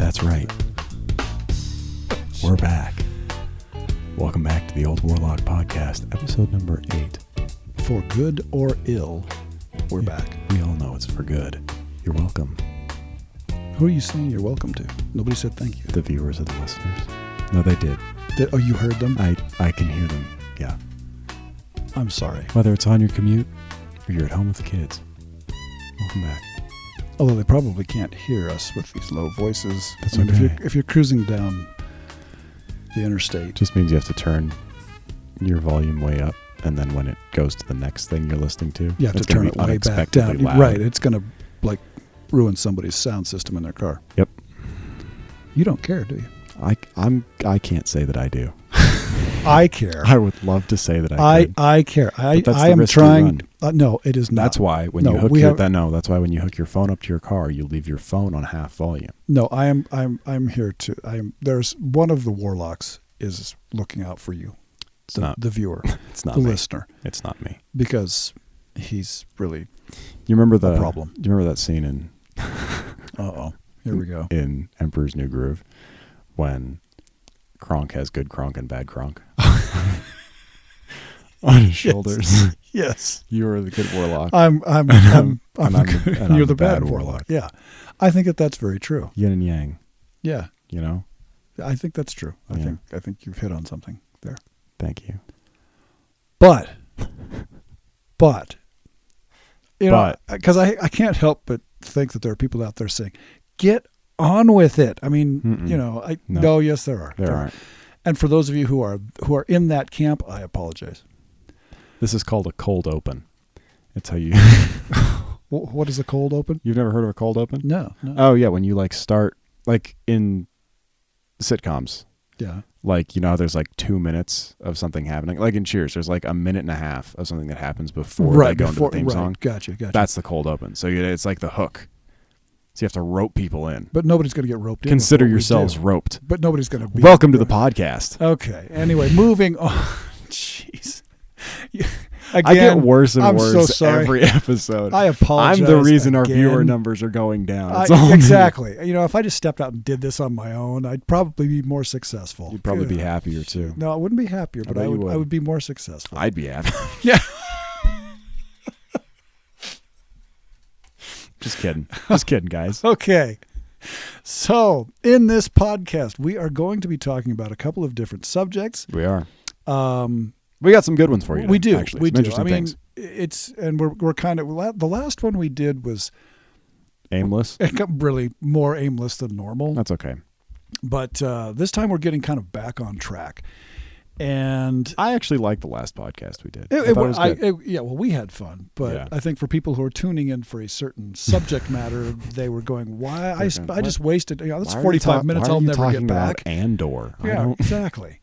That's right. We're back. Welcome back to the Old Warlock Podcast, episode number 8. For good or ill, we're back. We all know it's for good. You're welcome. Who are you saying you're welcome to? Nobody said thank you. The viewers and the listeners. No, they did. Oh, you heard them? I can hear them. Yeah. I'm sorry. Whether it's on your commute or you're at home with the kids. Welcome back. Although they probably can't hear us with these low voices. That's I mean, okay. if you're cruising down the interstate. Just means you have to turn your volume way up, and then when it goes to the next thing you're listening to, You have to turn it way back down. Loud. Right. It's going to ruin somebody's sound system in their car. Yep. You don't care, do you? I can't say that I do. I care. I would love to say that I could. I care. I that's am the risk you trying. run. No, it is not. That's why when you hook that's why when you hook your phone up to your car, you leave your phone on half volume. No, I'm here to. There's one of the warlocks is looking out for you. It's not the viewer. It's not the me. listener. It's not me Because he's really You remember the problem. You remember that scene in Here we go. in Emperor's New Groove when Kronk has good Kronk and bad Kronk on his shoulders. Yes. You are the good warlock. I'm I'm you're the the bad bad warlock. warlock. Yeah. I think that's very true. Yin and yang. Yeah. You know? I think that's true. Yeah. I think you've hit on something there. Thank you. But you know, because I can't help but think that there are people out there saying, "Get on with it." I mean, you know, no, yes, there are. There aren't. And for those of you who are in that camp, I apologize. This is called a cold open. It's how you. What is a cold open? You've never heard of a cold open? No. Oh yeah, when you start in sitcoms. Yeah. How there's 2 minutes of something happening. Like in Cheers, there's a minute and a half of something that happens before they go into the theme song. Gotcha. That's the cold open. So it's like the hook. So you have to rope people in. But nobody's going to get roped in. Consider yourselves roped. But nobody's going to be. Welcome to the podcast. Okay. Anyway, moving on. Jeez. Again, I get worse and worse so sorry. every episode. I apologize. I'm the reason our again. viewer numbers are going down. It's all exactly. Me. If I just stepped out and did this on my own, I'd probably be more successful. You'd probably be happier too. No, I wouldn't be happier, but I would be more successful. I'd be happy. Yeah. Just kidding, guys. Okay. So, in this podcast, we are going to be talking about a couple of different subjects. We are. We got some good ones for you. We do. Actually. We some do. Interesting things. We're kind of, the last one we did was aimless. Really more aimless than normal. That's okay. But this time we're getting kind of back on track. And I actually liked the last podcast we did. We had fun, but yeah. I think for people who are tuning in for a certain subject matter, they were going, "Why? I just wasted. That's 45 minutes. I'll never get back." Andor. Yeah, exactly.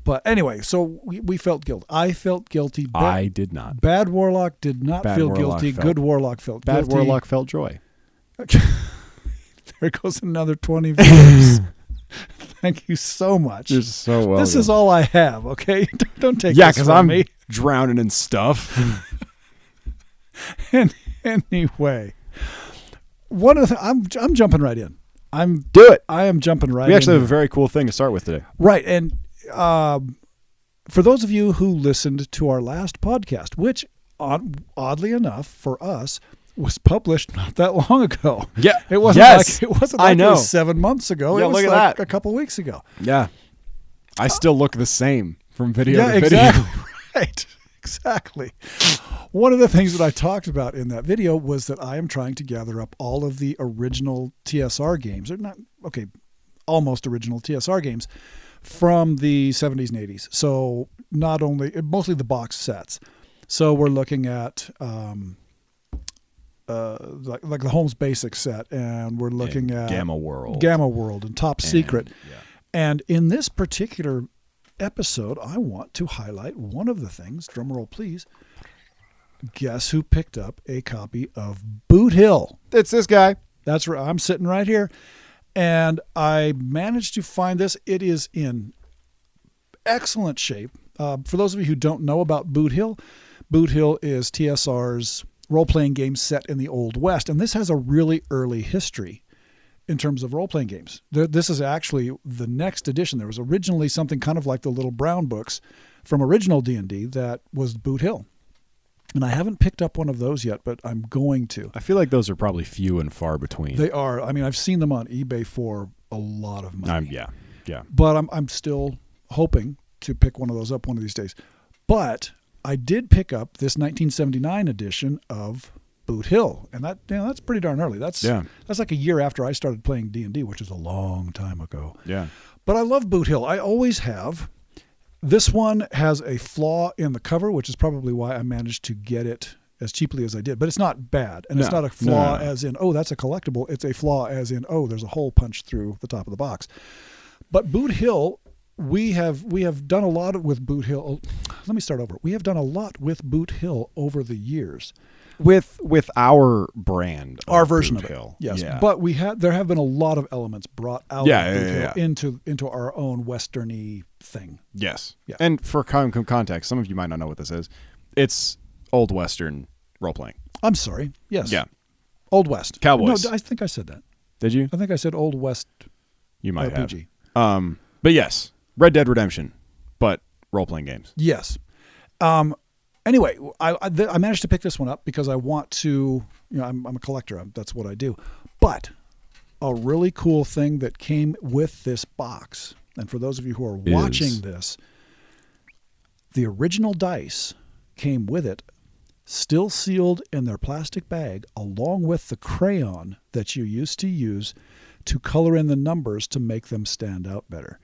But anyway, so we felt guilty. I felt guilty. I did not. Bad Warlock did not feel guilty. Good Warlock felt guilty. Bad Warlock felt joy. There goes another 20 viewers. Thank you so much. You're so welcome. This is all I have, okay? Don't take this from me. Yeah, because I'm drowning in stuff. Anyway, one of the I'm jumping right in. Do it. I am jumping right in. We actually have a very cool thing to start with today. Right, and for those of you who listened to our last podcast, which oddly enough for us was published not that long ago. Yeah, it wasn't like it was 7 months ago. Yeah, it was look at that. A couple weeks ago. Yeah, I still look the same from video to video. Exactly. Right. Exactly. One of the things that I talked about in that video was that I am trying to gather up all of the original TSR games, almost original TSR games from the 70s and 80s. So mostly the box sets. So we're looking at like the Holmes Basic set, and we're looking at Gamma World and Top Secret. Yeah. And in this particular episode, I want to highlight one of the things. Drum roll, please. Guess who picked up a copy of Boot Hill? It's this guy. That's right. I'm sitting right here, and I managed to find this. It is in excellent shape. For those of you who don't know about Boot Hill is TSR's role-playing game set in the Old West, and this has a really early history. in terms of role-playing games. This is actually the next edition. There was originally something kind of like the Little Brown books from original D&D that was Boot Hill. And I haven't picked up one of those yet, but I'm going to. I feel like those are probably few and far between. They are. I mean, I've seen them on eBay for a lot of money. Yeah. But I'm still hoping to pick one of those up one of these days. But I did pick up this 1979 edition of Boot Hill, and that's pretty darn early. That's like a year after I started playing D&D, which is a long time ago. Yeah. But I love Boot Hill. I always have. This one has a flaw in the cover, which is probably why I managed to get it as cheaply as I did. But it's not bad, and it's not a flaw as in, oh, that's a collectible. It's a flaw as in, oh, there's a hole punched through the top of the box. But Boot Hill, we have done a lot with Boot Hill. Let me start over. We have done a lot with Boot Hill over the years. With our brand, our version Boot of it, Hill. yes. Yeah. But there have been a lot of elements brought out of Boot Hill into our own westerny thing. Yes. Yeah. And for context, some of you might not know what this is. It's Old Western role-playing. I'm sorry. Yes. Yeah. Old West. Cowboys. No, I think I said that. Did you? I think I said Old West. You might RPG. have. But yes, Red Dead Redemption, but role-playing games. Yes. Anyway, I managed to pick this one up because I want to, I'm a collector. That's what I do. But a really cool thing that came with this box, and for those of you who are watching this, the original dice came with it, still sealed in their plastic bag, along with the crayon that you used to use to color in the numbers to make them stand out better.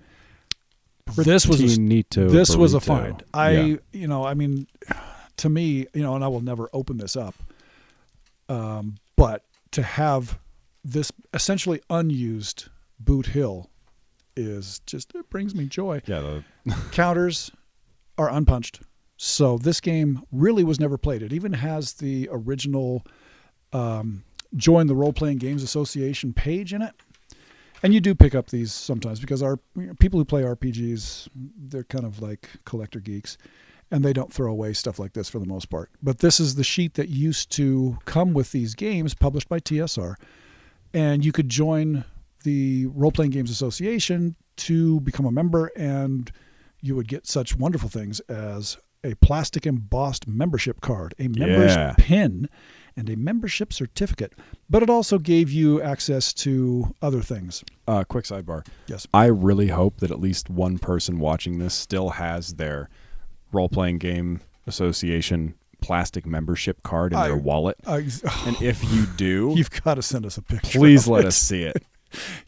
This was a find. To me, and I will never open this up. But to have this essentially unused Boot Hill it brings me joy. Yeah. Counters are unpunched. So this game really was never played. It even has the original Join the Role-Playing Games Association page in it. And you do pick up these sometimes because people who play RPGs, they're kind of like collector geeks, and they don't throw away stuff like this for the most part. But this is the sheet that used to come with these games published by TSR, and you could join the Role-Playing Games Association to become a member, and you would get such wonderful things as a plastic embossed membership card, a member's pin, and a membership certificate. But it also gave you access to other things. Quick sidebar. Yes. I really hope that at least one person watching this still has their Role-Playing Game Association plastic membership card in their wallet. And if you do, you've got to send us a picture. Please let us see it.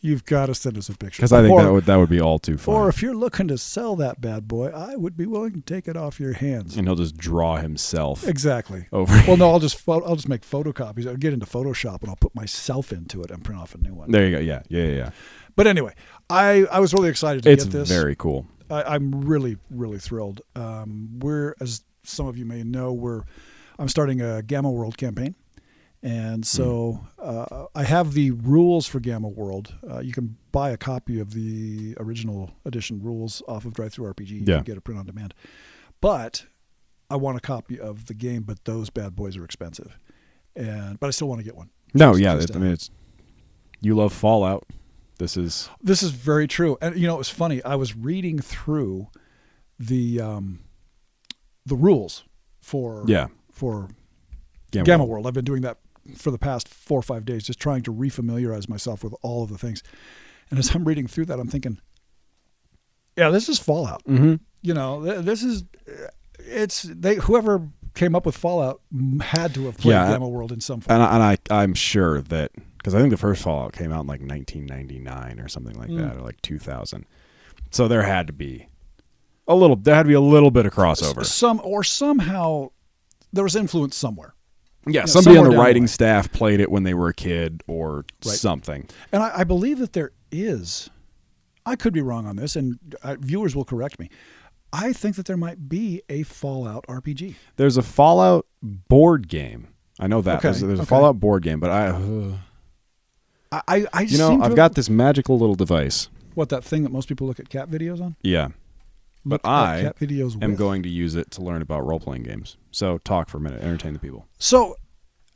You've got to send us a picture. Because I think that would be all too fun. Or if you're looking to sell that bad boy, I would be willing to take it off your hands. And he'll just draw himself. Exactly. Over. Well, no, I'll just make photocopies. I'll get into Photoshop and I'll put myself into it and print off a new one. There you go. Yeah. But anyway, I was really excited to get this. It's very cool. I'm really, really thrilled. We're, as some of you may know, I'm starting a Gamma World campaign. And so I have the rules for Gamma World. You can buy a copy of the original edition rules off of DriveThru RPG. You can get a print on demand. But I want a copy of the game, but those bad boys are expensive. But I still want to get one. You love Fallout. This is very true. And it was funny. I was reading through the rules for Gamma World. I've been doing that for the past 4 or 5 days, just trying to refamiliarize myself with all of the things. And as I'm reading through that, I'm thinking, this is Fallout. Mm-hmm. This is whoever came up with Fallout had to have played Gamma World in some form. And I'm sure that, because I think the first Fallout came out in like 1999 or something like that, or like 2000. So there had to be a little bit of crossover. Somehow there was influence somewhere. Yeah, somebody on the writing staff played it when they were a kid or something. And I believe that there is, I could be wrong on this, and viewers will correct me. I think that there might be a Fallout RPG. There's a Fallout board game. I know that. Okay. There's a Fallout board game, but I've got this magical little device. What, that thing that most people look at cat videos on? Yeah. But I cat videos am going to use it to learn about role-playing games. So talk for a minute. Entertain the people. So,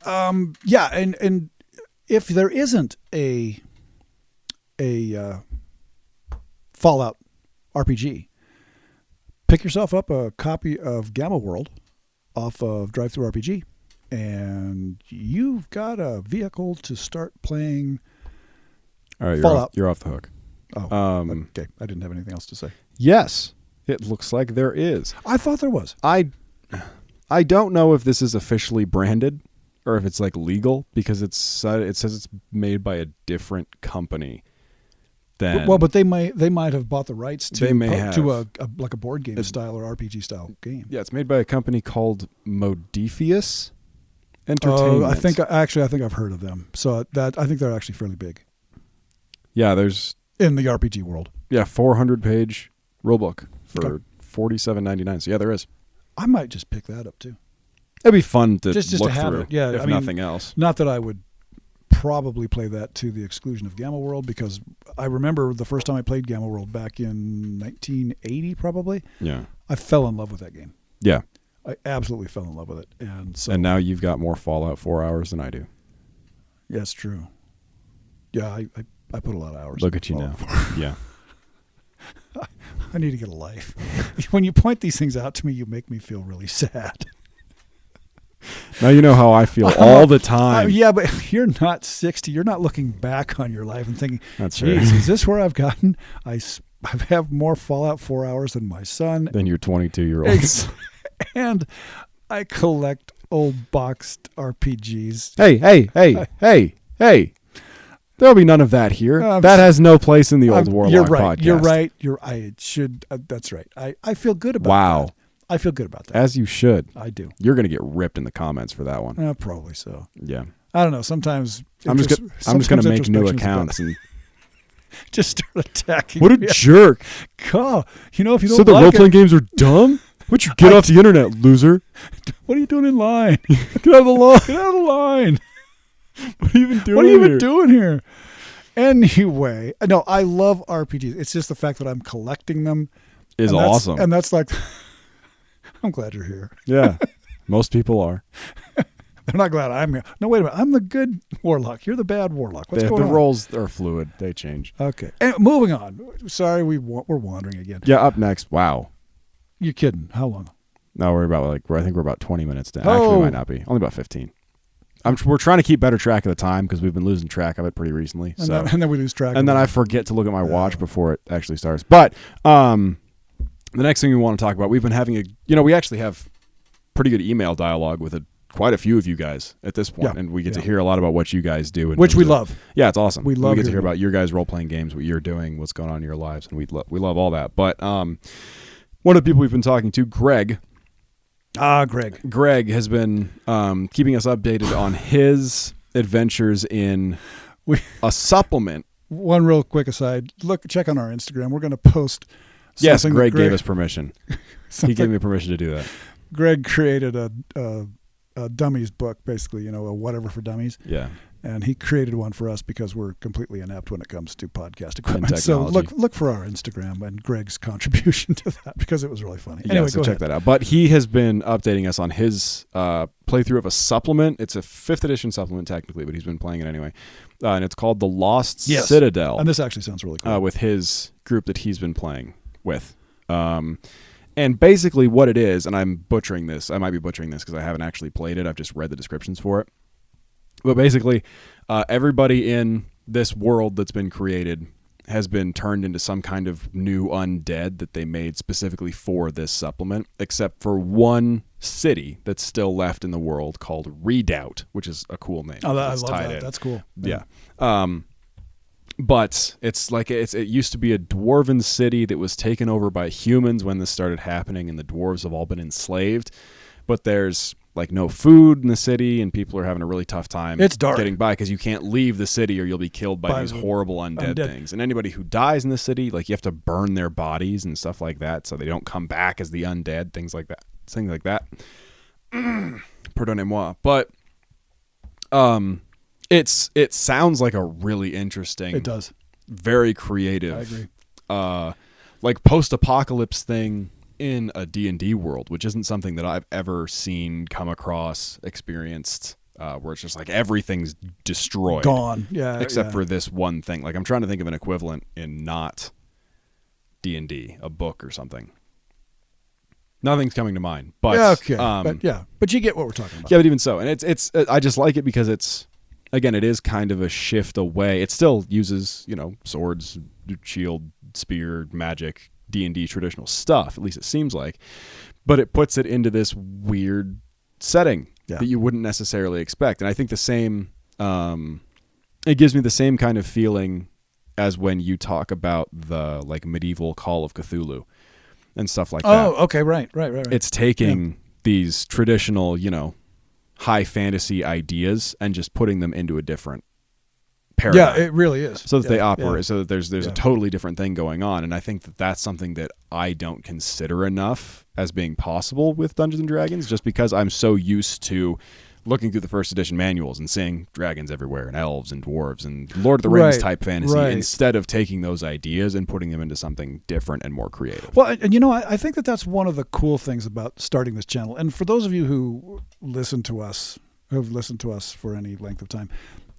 and if there isn't a a Fallout RPG, pick yourself up a copy of Gamma World off of DriveThruRPG, and you've got a vehicle to start playing. All right, Fallout. You're off the hook. Oh, okay. I didn't have anything else to say. Yes, it looks like there is. I thought there was. I don't know if this is officially branded or if it's like legal, because it says it's made by a different company. But they might have bought the rights to a like a board game style or RPG style game. Yeah, it's made by a company called Modiphius Entertainment. I think I've heard of them. So I think they're actually fairly big. Yeah, there's in the RPG world. Yeah, 400-page rulebook for $47.99. So yeah, there is. I might just pick that up too. It'd be fun to just look to have through, it. Yeah, if nothing else. Not that I would probably play that to the exclusion of Gamma World, because I remember the first time I played Gamma World back in 1980, probably. Yeah, I fell in love with that game. Yeah, I absolutely fell in love with it, and now you've got more Fallout 4 hours than I do. Yeah, it's true. Yeah, I put a lot of hours. Look at you now. Yeah. I need to get a life. When you point these things out to me, you make me feel really sad. Now you know how I feel all the time. Yeah, but you're not 60. You're not looking back on your life and thinking, "That's geez, right. Is this where I've gotten? I have more Fallout 4 hours than my son." Than your 22-year-old. And I collect old boxed RPGs. Hey. There'll be none of that here. That has no place in the Old Warlock podcast. You're right. That's right. I feel good about that. Wow. I feel good about that. As you should. I do. You're going to get ripped in the comments for that one. Probably so. Yeah. I don't know. Sometimes I'm just going to make new accounts and just start attacking. What a jerk. God, if you don't so the role-playing games are dumb? What'd you get off the internet, loser? What are you doing in line? Get out of the line. Get out of the line. What are you even doing What are you even doing here? Anyway, no, I love RPGs. It's just the fact that I'm collecting them is awesome. And that's like, I'm glad you're here. Yeah, most people are. They're not glad I'm here. No, wait a minute. I'm the good warlock. You're the bad warlock. What's going on? The roles are fluid. They change. Okay. And moving on. Sorry, we're wandering again. Yeah, up next. Wow. You're kidding. How long? No, I think we're about 20 minutes down. Actually, it might not be. Only about 15. We're trying to keep better track of the time because we've been losing track of it pretty recently. And then we lose track. And then I forget to look at my watch before it actually starts. But the next thing we want to talk about, we've been having we actually have pretty good email dialogue with quite a few of you guys at this point, and we get to hear a lot about what you guys do, which we love. Yeah, it's awesome. We get to hear about your guys' role-playing games, what you're doing, what's going on in your lives, and we love all that. But one of the people we've been talking to, Greg. Greg has been keeping us updated on his adventures in a supplement. One real quick aside. Check on our Instagram. We're going to post something. Yes, Greg gave us permission. He gave me permission to do that. Greg created a dummies book, basically, a whatever for dummies. Yeah. And he created one for us because we're completely inept when it comes to podcast equipment. So look for our Instagram and Greg's contribution to that because it was really funny. Yeah, anyway, so check that out. But he has been updating us on his playthrough of a supplement. It's a 5th edition supplement technically, but he's been playing it anyway. And it's called The Lost Citadel. And this actually sounds really cool. With his group that he's been playing with. And basically what it is, and I'm butchering this. I might be butchering this because I haven't actually played it. I've just read the descriptions for it. But basically, everybody in this world that's been created has been turned into some kind of new undead that they made specifically for this supplement, except for one city that's still left in the world called Redoubt, which is a cool name. Oh, I love that. That's cool. Yeah. But it's like it used to be a dwarven city that was taken over by humans when this started happening, and the dwarves have all been enslaved. But there's like no food in the city, and people are having a really tough time getting by because you can't leave the city or you'll be killed by these horrible undead things. And anybody who dies in the city, like you have to burn their bodies and stuff like that so they don't come back as the undead, things like that. Pardonnez-moi. But it sounds like a really interesting, it does, very creative, I agree, like post-apocalypse thing in a D&D world, which isn't something that I've ever seen, come across, experienced where it's just like everything's destroyed, gone, yeah, except for this one thing. Like I'm trying to think of an equivalent in not D&D, a book or something. Nothing's coming to mind, but but you get what we're talking about. Yeah, but even so, and it's I just like it because it's, again, it is kind of a shift away. It still uses, swords, shield, spear, magic, D&D traditional stuff, at least it seems like, but it puts it into this weird setting that you wouldn't necessarily expect. And I think the same, it gives me the same kind of feeling as when you talk about the like medieval Call of Cthulhu and stuff like that. Oh, okay, right. It's taking these traditional, high fantasy ideas and just putting them into a different paradigm. Yeah, it really is. So that they operate, so that there's a totally different thing going on. And I think that that's something that I don't consider enough as being possible with Dungeons & Dragons, just because I'm so used to looking through the first edition manuals and seeing dragons everywhere and elves and dwarves and Lord of the Rings type fantasy, instead of taking those ideas and putting them into something different and more creative. Well, and I think that that's one of the cool things about starting this channel. And for those of you who have listened to us for any length of time,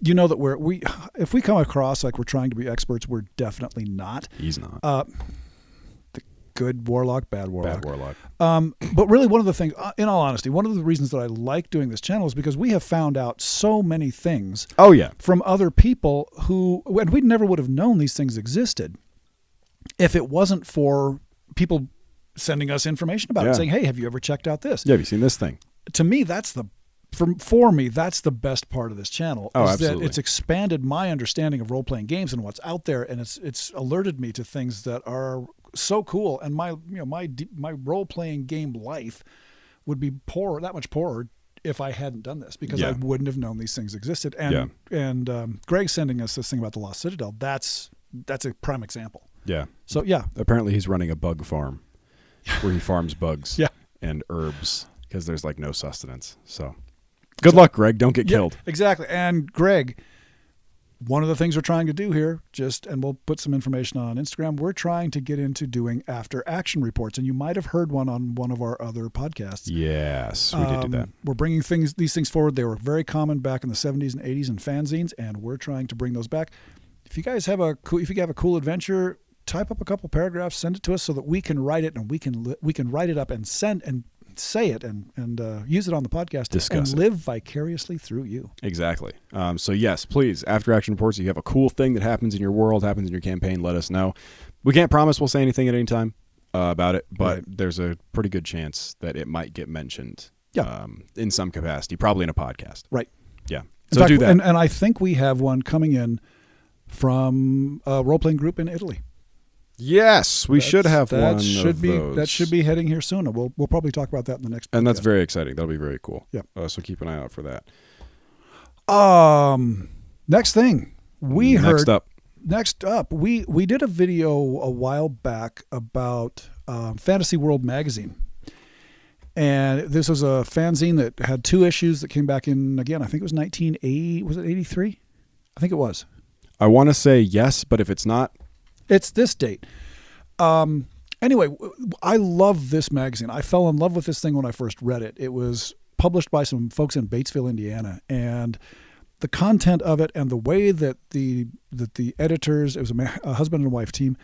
you know that if we come across like we're trying to be experts, we're definitely not. He's not. The good warlock, bad warlock. Bad warlock. But really, one of the things, in all honesty, one of the reasons that I like doing this channel is because we have found out so many things. Oh yeah. From other people and we never would have known these things existed if it wasn't for people sending us information about it, saying, "Hey, have you ever checked out this? Yeah, have you seen this thing?" To me, that's for me, that's the best part of this channel. Oh, is absolutely. That it's expanded my understanding of role-playing games and what's out there, and it's alerted me to things that are so cool. And my role-playing game life would be that much poorer if I hadn't done this, because I wouldn't have known these things existed. And Greg sending us this thing about the Lost Citadel, that's a prime example. Yeah. So apparently he's running a bug farm where he farms bugs and herbs because there's like no sustenance. So good luck, Greg. Don't get killed. Exactly. And Greg, one of the things we're trying to do here, and we'll put some information on Instagram, we're trying to get into doing after action reports. And you might have heard one on one of our other podcasts. Yes, we did do that. We're bringing these things forward. They were very common back in the 70s and 80s in fanzines, and we're trying to bring those back. If you guys have a cool adventure, type up a couple paragraphs, send it to us so that we can write it, and we can write it up and send and say it and use it on the podcast. Discuss and live vicariously through you. Exactly. So yes, please, after action reports, if you have a cool thing that happens in your world, happens in your campaign, let us know. We can't promise we'll say anything at any time about it, but there's a pretty good chance that it might get mentioned in some capacity, probably in a podcast. Right. Yeah. So do that. And I think we have one coming in from a role-playing group in Italy. Yes, we should have one of those. That should be heading here soon. We'll probably talk about that in the next podcast. And that's very exciting. That'll be very cool. Yeah. So keep an eye out for that. Next thing we heard. Next up, we did a video a while back about Fantasy World magazine, and this was a fanzine that had 2 issues that came back in again. I think it was 1980. Was it 83? I think it was. I want to say yes, but if it's not, it's this date. Anyway, I love this magazine. I fell in love with this thing when I first read it. It was published by some folks in Batesville, Indiana, and the content of it and the way that the editors, it was a husband and wife team,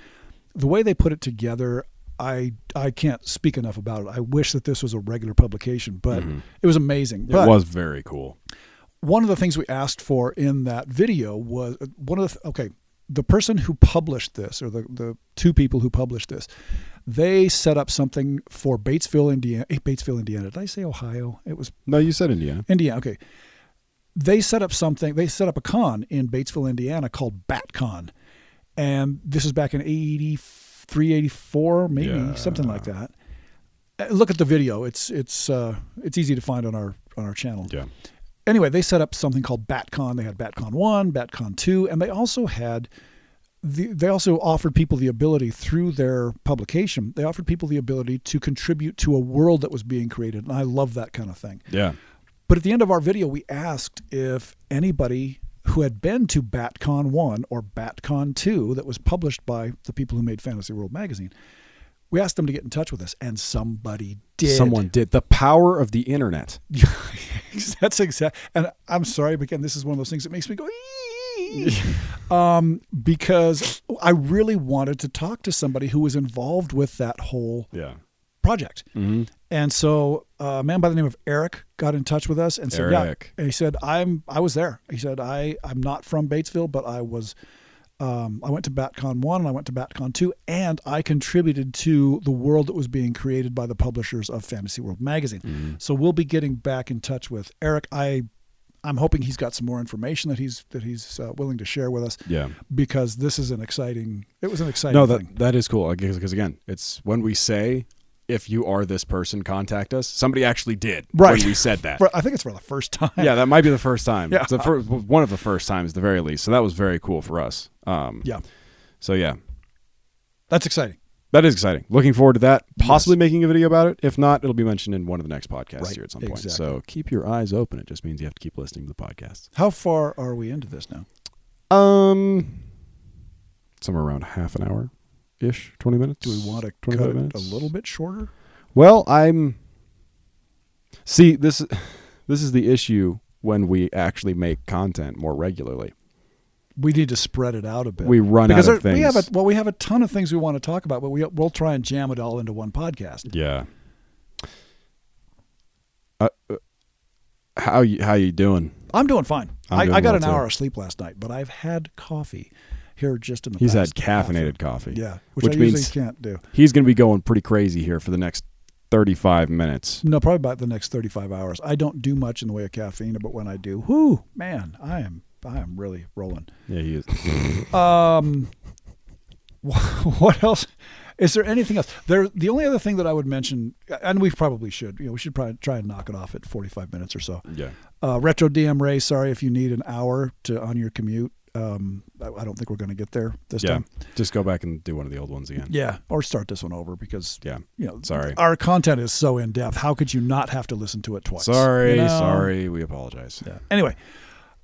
the way they put it together, I can't speak enough about it. I wish that this was a regular publication, but it was amazing. It was very cool. One of the things we asked for in that video was the person who published this, or the 2 people who published this, they set up something for Batesville, Indiana. Did I say Ohio? No, you said Indiana. Indiana, okay. They set up a con in Batesville, Indiana called BatCon. And this is back in 83, 84, maybe, something like that. Look at the video. It's easy to find on our channel. Yeah. Anyway, they set up something called BatCon. They had BatCon 1, BatCon 2, and they also offered people the ability through their publication. They offered people the ability to contribute to a world that was being created, and I love that kind of thing. Yeah. But at the end of our video, we asked if anybody who had been to BatCon 1 or BatCon 2 that was published by the people who made Fantasy World magazine, we asked them to get in touch with us, and somebody did. Someone did. The power of the internet. That's exact. And I'm sorry, but again, this is one of those things that makes me go, because I really wanted to talk to somebody who was involved with that whole project. Mm-hmm. And so a man by the name of Eric got in touch with us and said, and he said, I was there. He said, I'm not from Batesville, but I was, I went to BatCon 1 and I went to BatCon 2, and I contributed to the world that was being created by the publishers of Fantasy World Magazine. Mm-hmm. So we'll be getting back in touch with Eric. I'm hoping he's got some more information that he's willing to share with us. Yeah. Because this is an exciting thing. That is cool. Because again, it's when we say, if you are this person, contact us. Somebody actually did when we said that. I think it's for the first time. Yeah, that might be the first time. Yeah. It's one of the first times at the very least. So that was very cool for us. So yeah. That's exciting. That is exciting. Looking forward to that. Possibly making a video about it. If not, it'll be mentioned in one of the next podcasts here at some point. So keep your eyes open. It just means you have to keep listening to the podcast. How far are we into this now? Somewhere around half an hour-ish, 20 minutes. Do we want to cut it a little bit shorter? Well, See, this is the issue when we actually make content more regularly. We need to spread it out a bit. We run out of things. We have a ton of things we want to talk about, but we'll try and jam it all into one podcast. Yeah. How you doing? I'm doing fine. I got well an too. hour of sleep last night, but I've had coffee here just in the He's had past caffeinated coffee. Yeah, which I means usually can't do. He's going to be going pretty crazy here for the next 35 minutes. No, probably about the next 35 hours. I don't do much in the way of caffeine, but when I do, whoo, man, I am really rolling. Yeah, he is. What else? Is there anything else? The only other thing that I would mention, and we probably should, we should probably try and knock it off at 45 minutes or so. Yeah. Retro DM Ray, sorry if you need an hour on your commute. I don't think we're going to get there this time. Just go back and do one of the old ones again. Yeah, or start this one over because sorry, our content is so in depth. How could you not have to listen to it twice? Sorry, we apologize. Yeah. Anyway,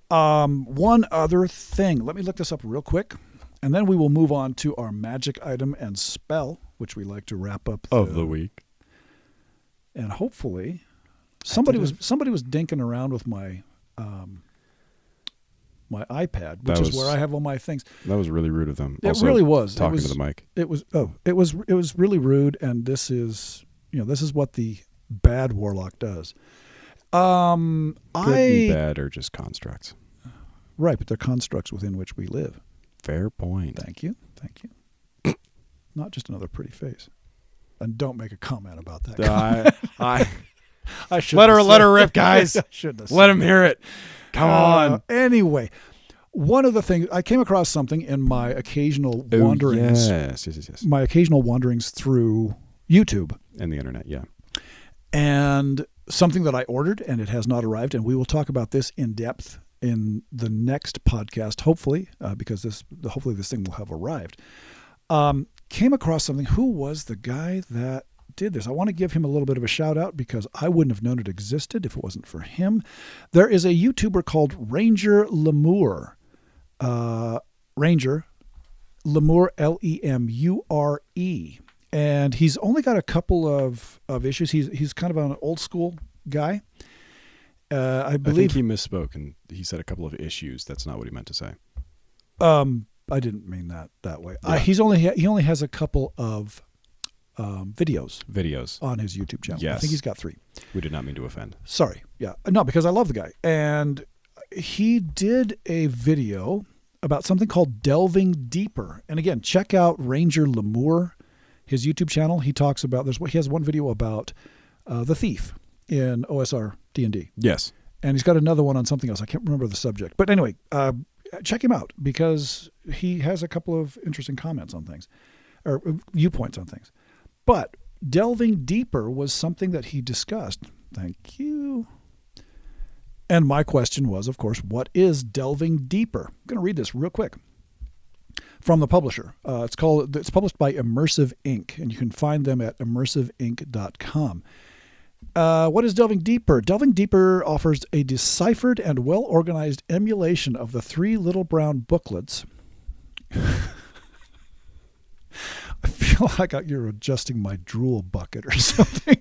one other thing. Let me look this up real quick, and then we will move on to our magic item and spell, which we like to wrap up of the week. And hopefully, somebody was dinking around with my my iPad, which is where I have all my things. That was really rude of them. It also, really was. Talking to the mic. It was really rude, and this is what the bad warlock does. Good and bad are just constructs. Right, but they're constructs within which we live. Fair point. Thank you. Not just another pretty face. And don't make a comment about that. I should let her rip, guys. Let him hear it. Come on. Anyway, one of the things I came across something in my occasional wanderings. Yes. My occasional wanderings through YouTube and the internet, yeah. And something that I ordered and it has not arrived, and we will talk about this in depth in the next podcast, hopefully, because hopefully this thing will have arrived. Came across something. Who was the guy that did this? I want to give him a little bit of a shout out because I wouldn't have known it existed if it wasn't for him. There is a YouTuber called Ranger Lemure. Ranger Lemure, Lemure. And he's only got a couple of issues. He's kind of an old school guy. I believe he misspoke and he said a couple of issues. That's not what he meant to say. I didn't mean that way. Yeah. He only has a couple of videos on his YouTube channel. Yes. I think he's got 3. We did not mean to offend. Sorry. Yeah. No, because I love the guy. And he did a video about something called Delving Deeper. And again, check out Ranger Lemure, his YouTube channel. He talks about, he has one video about the thief in OSR D&D. Yes. And he's got another one on something else. I can't remember the subject. But anyway, check him out because he has a couple of interesting comments on things or viewpoints on things. But Delving Deeper was something that he discussed. Thank you. And my question was, of course, what is Delving Deeper? I'm going to read this real quick from the publisher. It's published by Immersive Inc., and you can find them at immersiveinc.com. What is Delving Deeper? Delving Deeper offers a deciphered and well-organized emulation of the 3 little brown booklets. I feel like you're adjusting my drool bucket or something.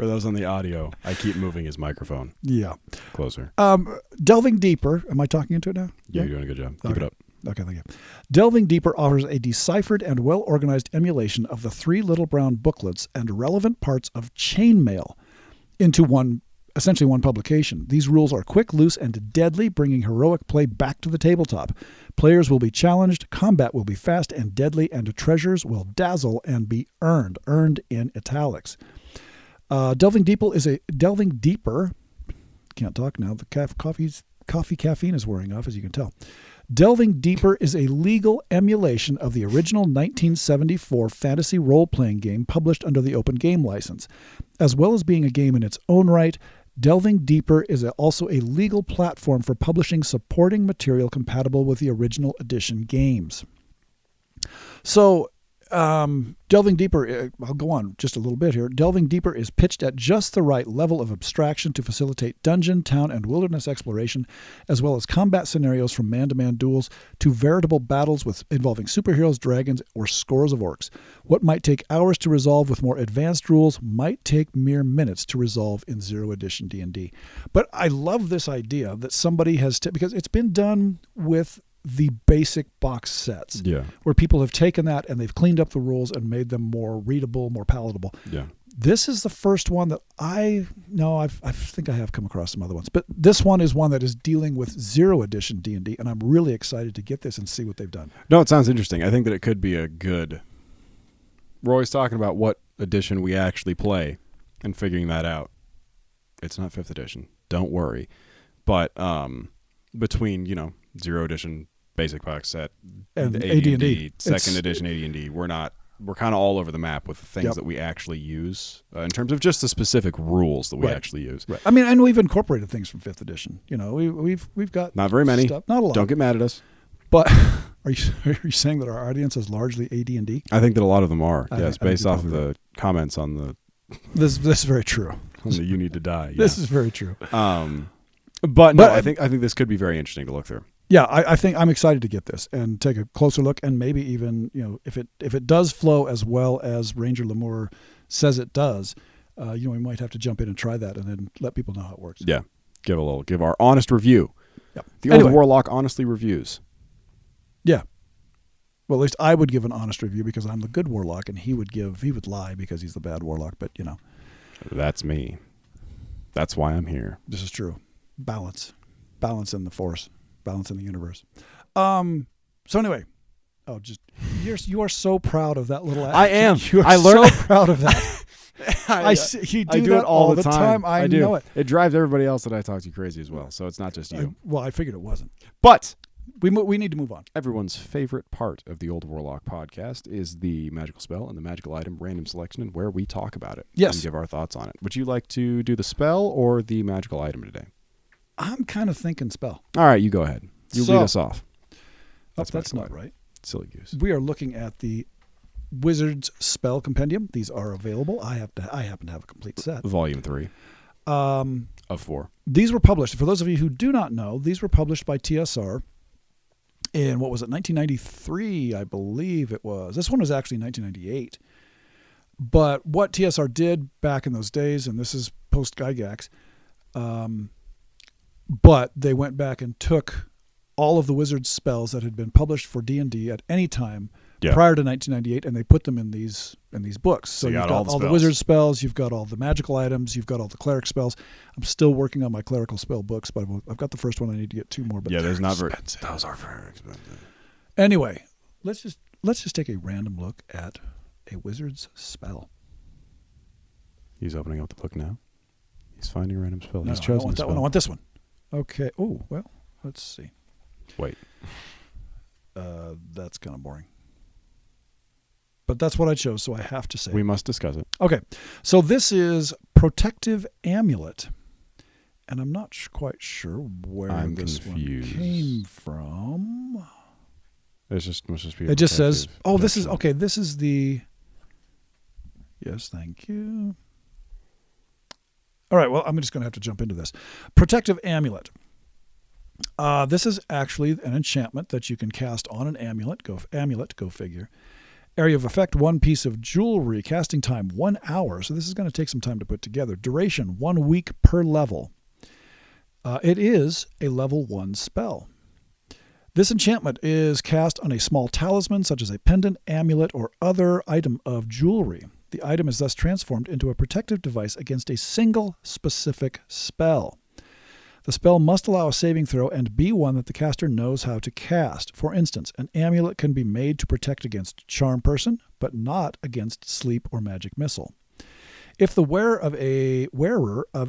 For those on the audio, I keep moving his microphone Yeah. closer. Delving deeper. Am I talking into it now? You're doing a good job. Keep it up. Okay, thank you. Delving Deeper offers a deciphered and well-organized emulation of the 3 little brown booklets and relevant parts of Chainmail into essentially one publication. These rules are quick, loose, and deadly, bringing heroic play back to the tabletop. Players will be challenged, combat will be fast and deadly, and treasures will dazzle and be earned in italics. Delving Deeper. Can't talk now. The coffee caffeine is wearing off, as you can tell. Delving Deeper is a legal emulation of the original 1974 fantasy role-playing game published under the Open Game License. As well as being a game in its own right, Delving Deeper is also a legal platform for publishing supporting material compatible with the original edition games. So, Delving Deeper, I'll go on just a little bit here. Delving Deeper is pitched at just the right level of abstraction to facilitate dungeon, town, and wilderness exploration, as well as combat scenarios from man-to-man duels to veritable battles involving superheroes, dragons, or scores of orcs. What might take hours to resolve with more advanced rules might take mere minutes to resolve in Zero Edition D&D. But I love this idea that somebody has, because it's been done with the basic box sets, where people have taken that and they've cleaned up the rules and made them more readable, more palatable. Yeah. This is the first one that I think I have come across some other ones, but this one is one that is dealing with Zero Edition D&D, and I'm really excited to get this and see what they've done. No, it sounds interesting. I think that it could be a good... We're always talking about what edition we actually play and figuring that out. It's not 5th edition. Don't worry. But between, Zero Edition basic box set and AD&D, 2nd edition AD&D, we're kind of all over the map with the things that we actually use in terms of just the specific rules that we actually use. Right. I mean, and we've incorporated things from 5th edition. We've got not very many stuff, not a lot. Don't get mad at us. But are you saying that our audience is largely AD&D? I think that a lot of them are. Yes, based off of the comments on the. This is very true. On the You Need to Die. Yeah. This is very true. But I think this could be very interesting to look through. Yeah, I think I'm excited to get this and take a closer look, and maybe even if it does flow as well as Ranger Lamour says it does, we might have to jump in and try that and then let people know how it works. Yeah, give our honest review. Yep. The Old Warlock honestly reviews. Yeah. Well, at least I would give an honest review because I'm the good Warlock, and he would lie because he's the bad Warlock. But that's me. That's why I'm here. This is true. Balance in the Force. Balance in the universe. So anyway, you are so proud of that little act. I am. I learned so proud of that. I do it all the time. I know it. It drives everybody else that I talk to crazy as well. So it's not just you. I figured it wasn't. But we need to move on. Everyone's favorite part of the Old Warlock podcast is the magical spell and the magical item random selection, and where we talk about it. Yes. And give our thoughts on it. Would you like to do the spell or the magical item today? I'm kind of thinking spell. All right, you go ahead. You lead us off. That's not right. Silly goose. We are looking at the Wizard's Spell Compendium. These are available. I happen to have a complete set. Volume 3 of 4. These were published. For those of you who do not know, these were published by TSR in, 1993, I believe it was. This one was actually 1998. But what TSR did back in those days, and this is post-Gygax, but they went back and took all of the Wizard's spells that had been published for D&D at any time prior to 1998, and they put them in these books. So you've got all the Wizard spells, you've got all the magical items, you've got all the cleric spells. I'm still working on my clerical spell books, but I've got the first one. I need to get 2 more. But there's not very. Those are very expensive. Anyway, let's just take a random look at a Wizard's spell. He's opening up the book now. He's finding a random spell. No, He's chosen I want that one. I want this one. Okay. Oh, well, let's see. Wait. That's kind of boring. But that's what I chose, so I have to say. We must discuss it. Okay. So this is Protective Amulet. And I'm not quite sure where this confused. One came from. Must just be. It just says, this is the. Yes, thank you. All right, well, I'm just going to have to jump into this. Protective Amulet. This is actually an enchantment that you can cast on an amulet. Go figure. Area of effect, 1 piece of jewelry. Casting time, 1 hour. So this is going to take some time to put together. Duration, 1 week per level. It is a level 1 spell. This enchantment is cast on a small talisman, such as a pendant, amulet, or other item of jewelry. The item is thus transformed into a protective device against a single specific spell. The spell must allow a saving throw and be one that the caster knows how to cast. For instance, an amulet can be made to protect against charm person, but not against sleep or magic missile. If the wearer of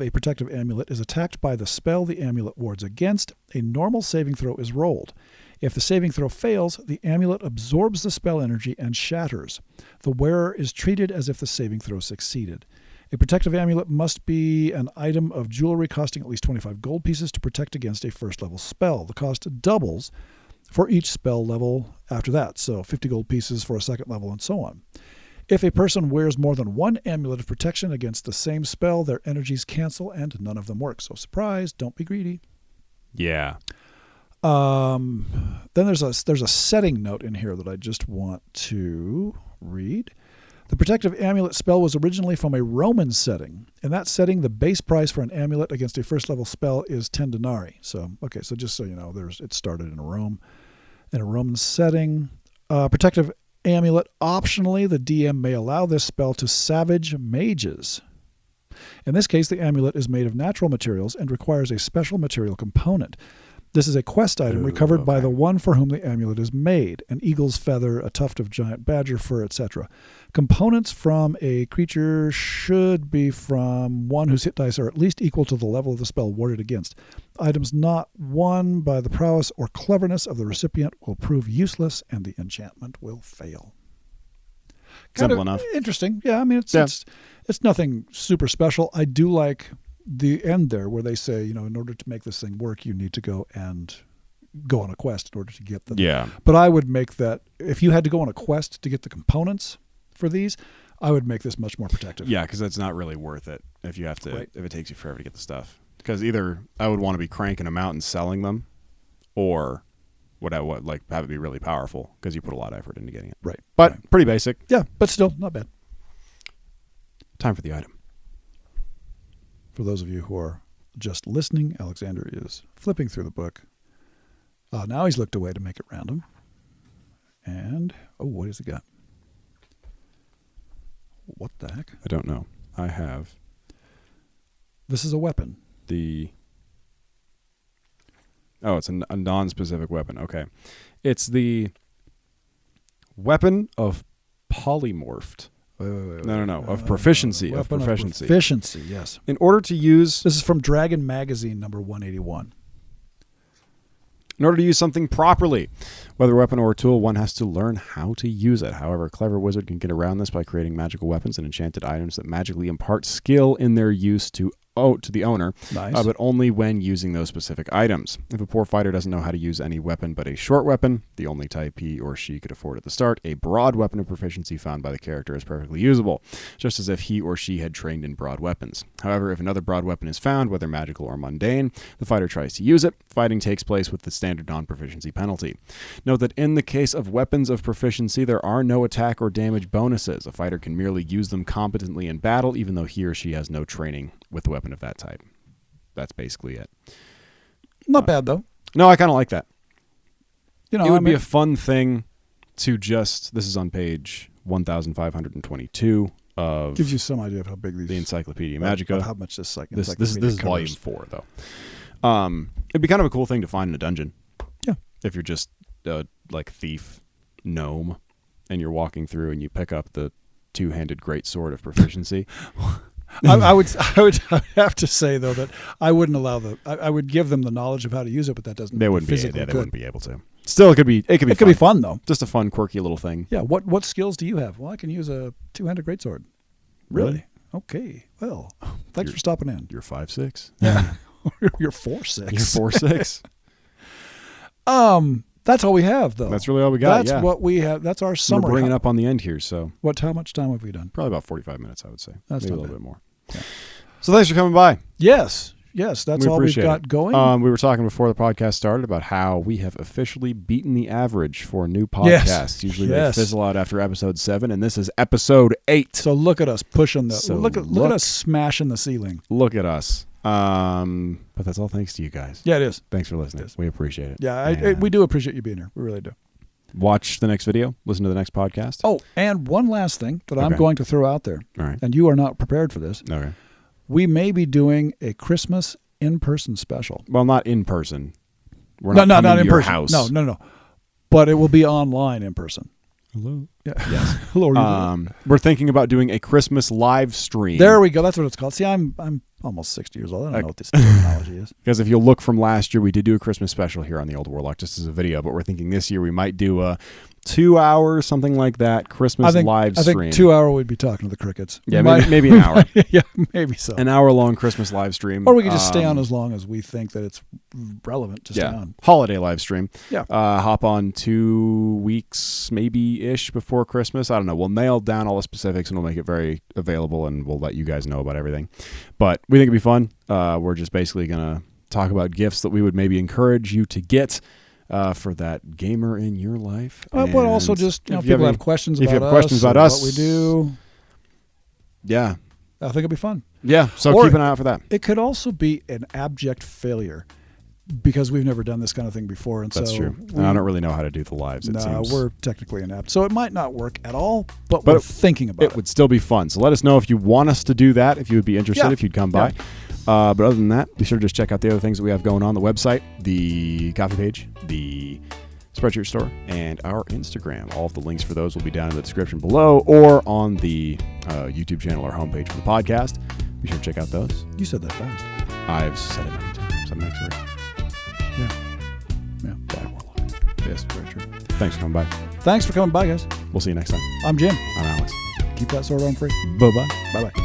a protective amulet is attacked by the spell the amulet wards against, a normal saving throw is rolled. If the saving throw fails, the amulet absorbs the spell energy and shatters. The wearer is treated as if the saving throw succeeded. A protective amulet must be an item of jewelry costing at least 25 gold pieces to protect against a first-level spell. The cost doubles for each spell level after that, so 50 gold pieces for a second level and so on. If a person wears more than 1 amulet of protection against the same spell, their energies cancel and none of them work. So surprise, don't be greedy. Yeah. Then there's a setting note in here that I just want to read. The protective amulet spell was originally from a Roman setting. In that setting, the base price for an amulet against a first-level spell is 10 denarii. So just so you know, it started in a Roman setting. Protective amulet, optionally, the DM may allow this spell to savage mages. In this case, the amulet is made of natural materials and requires a special material component. This is a quest item recovered by the one for whom the amulet is made, an eagle's feather, a tuft of giant badger fur, etc. Components from a creature should be from one whose hit dice are at least equal to the level of the spell warded against. Items not won by the prowess or cleverness of the recipient will prove useless, and the enchantment will fail. Simple enough. Interesting. Yeah, I mean, it's nothing super special. I do like the end there where they say, in order to make this thing work, you need to go on a quest in order to get them. Yeah. But I would make that, if you had to go on a quest to get the components for these, I would make this much more protective. Yeah, because it's not really worth it if you have to, Right. if it takes you forever to get the stuff. Because either I would want to be cranking them out and selling them, or would I have it be really powerful because you put a lot of effort into getting it. Right. But Right. pretty basic. Yeah, but still, not bad. Time for the item. For those of you who are just listening, Alexander is flipping through the book. Now he's looked away to make it random. And, what has he got? What the heck? I don't know. I have This is a weapon. it's a non-specific weapon. Okay. It's the weapon of polymorphed. Wait. No. Of proficiency. Weapon Of proficiency. Of proficiency, yes. In order to use... This is from Dragon Magazine, number 181. In order to use something properly, whether a weapon or a tool, one has to learn how to use it. However, a clever wizard can get around this by creating magical weapons and enchanted items that magically impart skill in their use to the owner, Nice. but only when using those specific items. If a poor fighter doesn't know how to use any weapon but a short weapon, the only type he or she could afford at the start, a broad weapon of proficiency found by the character is perfectly usable, just as if he or she had trained in broad weapons. However, if another broad weapon is found, whether magical or mundane, the fighter tries to use it. Fighting takes place with the standard non-proficiency penalty. Note that in the case of weapons of proficiency, there are no attack or damage bonuses. A fighter can merely use them competently in battle, even though he or she has no training with a weapon of that type. That's basically it. Not bad, though. No, I kind of like that. It would be a fun thing to just... This is on page 1522 of... Gives you some idea of how big these... The Encyclopedia Magica. Of how much this This is volume 4, though. It'd be kind of a cool thing to find in a dungeon. Yeah. If you're just thief gnome and you're walking through and you pick up the two-handed greatsword of proficiency. I would have to say, though, that I wouldn't allow I would give them the knowledge of how to use it, but that doesn't. They wouldn't be. physically They wouldn't be able to. Still, it could be. It could be fun though. Just a fun, quirky little thing. Yeah. What skills do you have? Well, I can use a two-handed greatsword. Really? Okay. Well, thanks for stopping in. You're 5'6". Yeah. You're 4'6". You're 4'6". That's all we have, though. That's really all we got. That's what we have. That's our summary. We're bringing up on the end here, so how much time have we done? probably about 45 minutes, I would say. That's maybe a not little bad. bit more. Yeah. So thanks for coming by. Yes. Yes, that's We all we've appreciate got it. going. We were talking before the podcast started about how we have officially beaten the average for new podcasts. Yes. Usually Yes. they fizzle out after episode 7, and this is episode 8. So look at us pushing the. So look at us smashing the ceiling. Look at us. But that's all thanks to you guys. Yeah, it is. Thanks for listening. We appreciate it. Yeah, we do appreciate you being here. We really do. Watch the next video. Listen to the next podcast. Oh, and one last thing that I'm Okay. going to throw out there, All right. and you are not prepared for this. Okay. We may be doing a Christmas in-person special. Well, not in person. We're No, not coming not to in your person. house. No. But it will be online in person. Hello. Yeah. Yes. Hello. We're thinking about doing a Christmas live stream. There we go. That's what it's called. See, I'm almost 60 years old. I don't know what this terminology is. Because if you'll look from last year, we did do a Christmas special here on the Old Warlock just as a video, but we're thinking this year we might do a 2 hours, something like that, Christmas live stream. I think 2 hour we'd be talking to the crickets. Yeah, maybe an hour. Yeah, maybe so. An hour-long Christmas live stream. Or we could just stay on as long as we think that it's relevant to stay on. Holiday live stream. Yeah. Hop on 2 weeks, maybe-ish before Christmas. I don't know. We'll nail down all the specifics, and we'll make it very available, and we'll let you guys know about everything. But we think it'd be fun. We're just basically going to talk about gifts that we would maybe encourage you to get for that gamer in your life. But also just, if people have questions if about you have questions about us, us, what we do. Yeah. I think it'll be fun. Yeah, so Or keep an eye out for that. It could also be an abject failure because we've never done this kind of thing before. And That's so true. And I don't really know how to do the lives, it No, seems. we're technically inept. So it might not work at all, but we're thinking about it. It would still be fun. So let us know if you want us to do that, if you would be interested, Yeah. if you'd come by. But other than that, be sure to just check out the other things that we have going on, the website, the coffee page, the Spreadshirt store, and our Instagram. All of the links for those will be down in the description below or on the YouTube channel or homepage for the podcast. Be sure to check out those. You said that fast. I've said it many times. I'm an expert. Yeah. Bye, Warlock. Yes, very true. Thanks for coming by. Thanks for coming by, guys. We'll see you next time. I'm Jim. I'm Alex. Keep that sword on free. Bye-bye. Bye-bye.